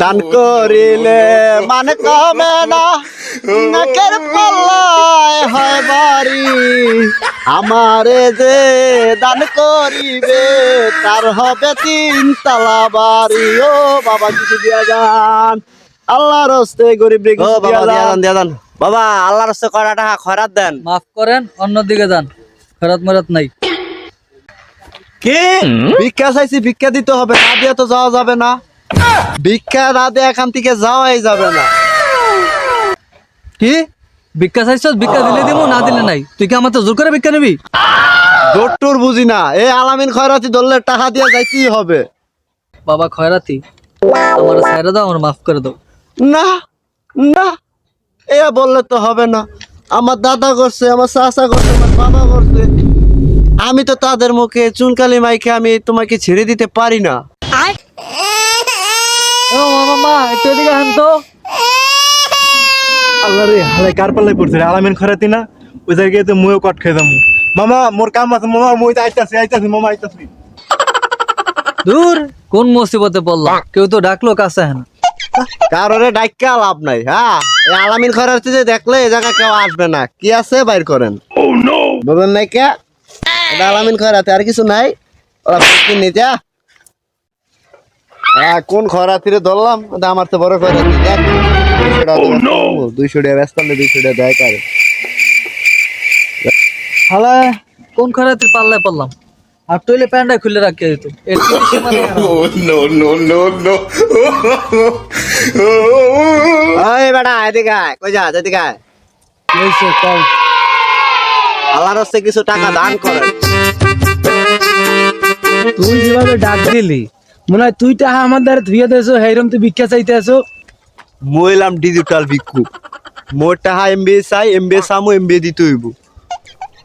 দান করিলে মানে কমে না, নাকের পাল্লায় হয় বাড়ি। আমারে যে দান করিবে তার হবে 3 তলা বাড়ি। ও বাবা কিছু দিয়া যান, আল্লাহর হস্তে গরিব রে কিছু দিয়া যান। বাবা আল্লাহর হস্তে কয়টা টাকা খয়রাত দেন। মাফ করেন, অন্যদিকে যান, খয়রাত মরাত নাই। কি ভিক্ষা চাইছি, ভিক্ষা দিতে হবে, না দিয়ে তো যাওয়া যাবে না। ভিক্ষা না দিয়ে এখান থেকে যাওয়াই যাবে না। কি ভিক্ষা চাইছ? ভিক্ষা দিলে দিব, না দিলে নাই। তুই কি আমার তো জোর করে ভিক্ষা নিবি? ডক্টর বুঝি না, এই আলামিন খয়রাতি ধরলে টাকা দিয়ে যাইতেই হবে। বাবা খয়রাতি, আমার ছাইরা দাও, আমার মাফ করে দাও। না না, এ বললে তো হবে না। আমার দাদা করছে, আমার চাচা করছে, আমার বাবা করছে, আমি তো তাদের মুখে চুনকালি মাইকে আমি তোমাকে ছেড়ে দিতে পারি না। ও মামা, একটু এদিকে আন তো। আল্লাহ রে, হালে কার পাল্লাই পড়ছে রে? আলামিন খরাতি না, ওই জায়গায় তো মুও কট খেয়ে যাবো। মামা মোর কাম আছে, মামা মই আইতাছি মামা আইতাছি। দূর, কোন মুসিবতে পড়লাম, কেউ তো ডাকলো কাছে হ্যাঁ। কারোরে ডাইকা লাভ নাই। হ্যাঁ, এই আলামিন খয়রাতি যে দেখলে এই জায়গা কেউ আসবে না। কি আছে বাইর করেন। বলেন নাই কে? এটা আলামিন খয়রাতি, আর কিছু নাই। ওরা কি নিতে কোন খয়রাতিরে ধরলাম? এটা আমার তো বড় খয়রাতি। 200 টাকা ব্যস্ত, 200 টাকা দেয় কারে। হালা কোন খয়রাতির পাল্লায় পড়লাম? আর টইলে প্যান্ডা খুলে রাখে দিত। ওই বেটা এদিকে আয়, কই যা এদিকে আয়। আল্লাহর হস্তে কিছু টাকা দান করেন। তুই যেভাবে ডাক দিলি, মনে হয় তুই টাকা আমার দ্বারা ধুয়ে দেছো, হেরম তুই ভিক্ষা চাইতে আছো। মইলাম ডিজিটাল ভিক্ষু, মোর টাকা এমবিএ চাই, এমবিএ সামু, এমবিএ দিতে হইব।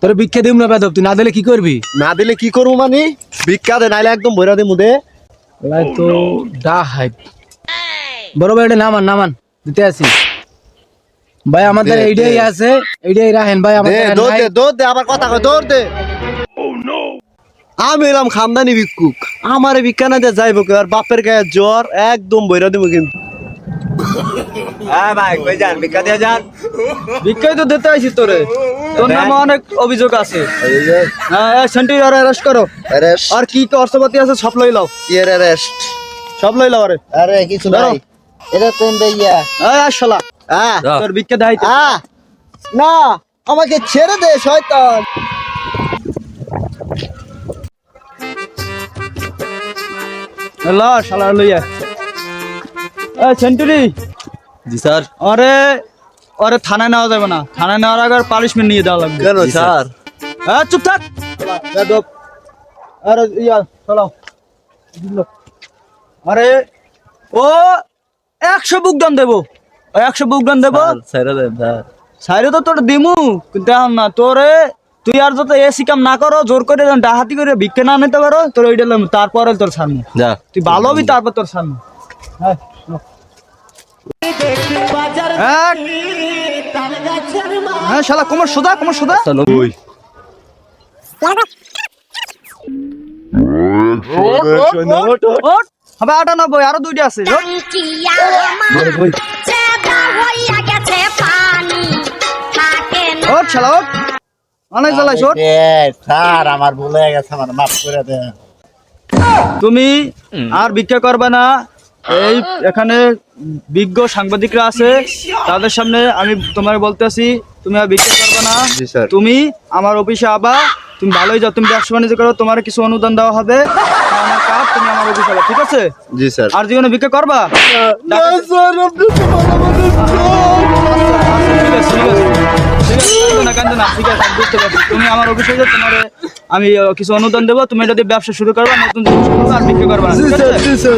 তোর ভিক্ষা দিব না বেদব, তুই না দিলে কি করবি? না দিলে কি করবো মানে? ভিক্ষা দে, নাইলে একদম বইরা দে মুদে। তো ডা হাই বড় ভাই, এটা নামান দিতে আসি ভাই। আমাদের এইটাই আছে, এইটাই রাখেন ভাই। আমাদের দৌড় দে, আবার কথা কয়, দৌড় দে। আমি এলাম খামদানি ভিক্ষুক, আমারে ভিক্ষা না দিয়ে যাইব কে? আর বাপের গায়ে জ্বর, একদম বইরা দিব কিন্তু। হ্যাঁ ভাই, কই যান? ভিক্ষা দিয়ে যান। ভিক্ষাই তো দিতে আইছি তোরে, তোর নামে অনেক অভিযোগ আছে। হ্যাঁ, সেন্টি আর অ্যারেস্ট করো। আর কি কি অর্থপাতি আছে সব লই লাও। কি এর রেস্ট? সব লই লাও। আরে কিছু নাই, এটা কোন দেইয়া? এই আসলা, হ্যাঁ তোর ভিক্ষা দেখাইতে। না, আমাকে ছেড়ে দে শয়তান। লা শালা লইয়া। এই সেন্টুরি। জি স্যার। আরে থানায় নেওয়া যাবে না, থানায় নেওয়ার আগে পানিশমেন্ট নিয়ে দেওয়া লাগবে। কেন স্যার? হ্যাঁ চুপ থাক। আরে ইয়া চলো। আরে ও 100 বুক দাম দেবো, 100 বুক দাম দেবো। সাইরে তো তোর দিমু, কিন্তু এখন না তোরে। তুই আর যত এসি কাম না করো, জোর করে ডাহাতি করে ভিক্ষা না নিতে পারো, তোর ওইটা তারপরে তোর সামনে তুই ভালো হবি, তারপর তোর সামনে। হ্যাঁ শালা, কোমর সোজা, কোমর সোজা। হবে 98, আরো 2টা আছে। শালা অনেক জ্বালাইছ। স্যার আমার ভুল হয়ে গেছে, আমার মাফ করে দেন। তুমি আর ভিক্ষা করবে না। এই এখানে বিজ্ঞ সাংবাদিকরা আছে, তাদের সামনে আমি তোমাকে বলতেছি, তুমি আর ভিক্ষা করবে না। তুমি আমার অফিসে আবা, তুমি ভালোই যাও, তুমি ব্যবসা বাণিজ্য করো, তোমার কিছু অনুদান দেওয়া হবে। আমার কাজ, তুমি আমার অফিসে আবা, ঠিক আছে? জি স্যার। আর জীবনে ভিক্ষা করবা? ঠিক আছে, বুঝতে পারছি। তুমি আমার অফিসে যাও, তোমার আমি কিছু অনুদান দেবো, তুমি এটা দিয়ে ব্যবসা শুরু করবা, নতুন জিনিস শুরু করবা, আর ভিক্ষা করবা না, ঠিক আছে?